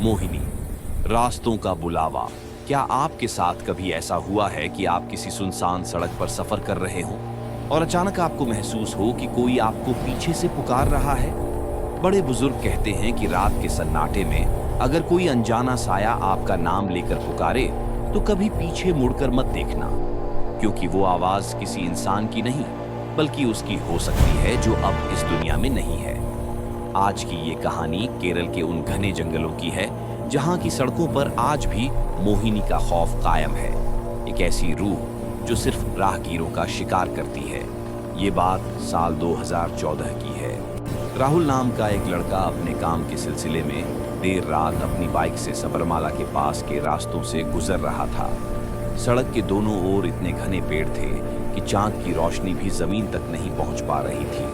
मोहिनी, रास्तों का बुलावा। क्या आपके साथ कभी ऐसा हुआ है कि आप किसी सुनसान सड़क पर सफर कर रहे हो और अचानक आपको महसूस हो कि कोई आपको पीछे से पुकार रहा है? बड़े बुजुर्ग कहते हैं कि रात के सन्नाटे में अगर कोई अनजाना साया आपका नाम लेकर पुकारे तो कभी पीछे मुड़कर मत देखना, क्योंकि वो आवाज किसी इंसान की नहीं बल्कि उसकी हो सकती है जो अब इस दुनिया में नहीं है। आज की ये कहानी केरल के उन घने जंगलों की है जहां की सड़कों पर आज भी मोहिनी का खौफ कायम है, एक ऐसी रूह जो सिर्फ राहगीरों का शिकार करती है। ये बात साल 2014 की है। राहुल नाम का एक लड़का अपने काम के सिलसिले में देर रात अपनी बाइक से सबरमाला के पास के रास्तों से गुजर रहा था। सड़क के दोनों ओर इतने घने पेड़ थे कि चांद की रोशनी भी जमीन तक नहीं पहुंच पा रही थी।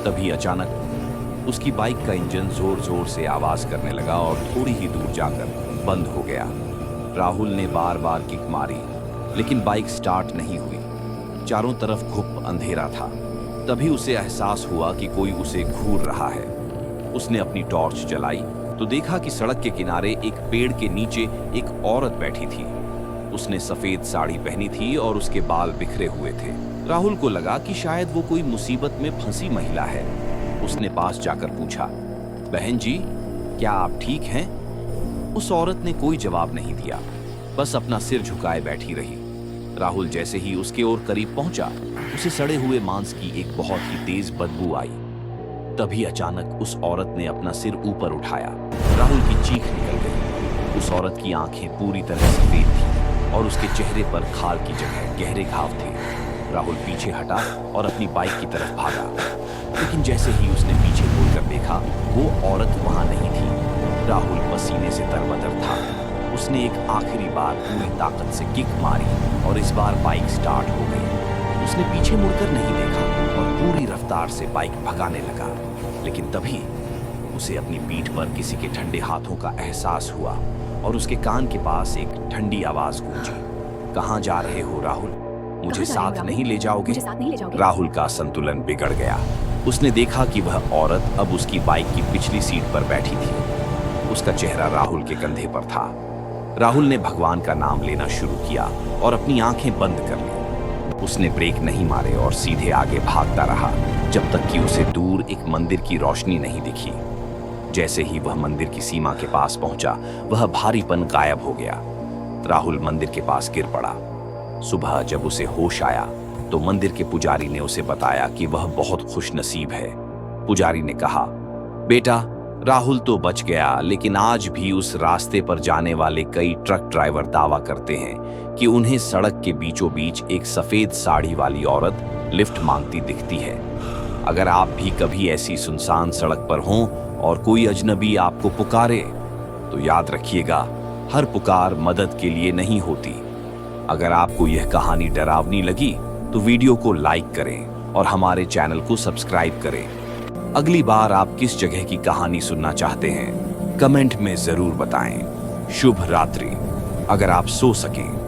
तभी अचानक उसकी बाइक का इंजन जोर जोर से आवाज करने लगा और थोड़ी ही दूर जाकर बंद हो गया। राहुल ने बार बार किक मारी लेकिन बाइक स्टार्ट नहीं हुई। चारों तरफ घुप अंधेरा था। तभी उसे एहसास हुआ कि कोई उसे घूर रहा है। उसने अपनी टॉर्च जलाई तो देखा कि सड़क के किनारे एक पेड़ के नीचे एक औरत बैठी थी। उसने सफेद साड़ी पहनी थी और उसके बाल बिखरे हुए थे। राहुल को लगा कि शायद वो कोई मुसीबत में फंसी महिला है। उसने पास जाकर पूछा, बहन जी, क्या आप ठीक हैं? उस औरत ने कोई जवाब नहीं दिया, बस अपना सिर झुकाए बैठी रही। राहुल जैसे ही उसके ओर करीब पहुंचा, उसे सड़े हुए मांस की एक बहुत ही तेज बदबू आई। तभी अचानक उस औरत ने अपना सिर ऊपर उठाया। राहुल की चीख निकल गई। उस औरत की आंखें पूरी तरह सफेद थीं और उसके चेहरे पर खाल की जगह गहरे घाव थे। राहुल पीछे हटा और अपनी बाइक की तरफ भागा, लेकिन जैसे ही उसने पीछे मुड़कर देखा, वो औरत वहां नहीं थी। राहुल पसीने से तरबतर था। उसने एक आखिरी बार पूरी ताकत से किक मारी और इस बार बाइक स्टार्ट हो गई। उसने पीछे मुड़कर नहीं देखा और पूरी रफ्तार से बाइक भगाने लगा, लेकिन तभी उसे अपनी पीठ पर किसी के ठंडे हाथों का एहसास हुआ और उसके कान के पास एक ठंडी आवाज गूंजी, कहां जा रहे हो राहुल? मुझे साथ नहीं ले जाओगे? राहुल का संतुलन बिगड़ गया। उसने देखा कि वह औरत अब उसकी बाइक की पिछली सीट पर बैठी थी। उसका चेहरा राहुल के कंधे पर था। राहुल ने भगवान का नाम लेना शुरू किया और अपनी आंखें बंद कर ली। उसने ब्रेक नहीं मारे और सीधे आगे भागता रहा जब तक कि उसे दूर एक मंदिर की रोशनी नहीं दिखी। जैसे ही वह मंदिर की सीमा के पास पहुंचा, वह भारीपन गायब हो गया। राहुल मंदिर के पास गिर पड़ा। सुबह जब उसे होश आया तो मंदिर के पुजारी ने उसे बताया कि वह बहुत खुशनसीब है। पुजारी ने कहा, बेटा, राहुल तो बच गया, लेकिन आज भी उस रास्ते पर जाने वाले कई ट्रक ड्राइवर दावा करते हैं कि उन्हें सड़क के बीचों बीच एक सफेद साड़ी वाली औरत लिफ्ट मांगती दिखती है। अगर आप भी कभी ऐसी सुनसान सड़क पर हों और कोई अजनबी आपको पुकारे, तो याद रखिएगा, हर पुकार मदद के लिए नहीं होती। अगर आपको यह कहानी डरावनी लगी तो वीडियो को लाइक करें और हमारे चैनल को सब्सक्राइब करें। अगली बार आप किस जगह की कहानी सुनना चाहते हैं, कमेंट में जरूर बताएं। शुभ रात्रि। अगर आप सो सकें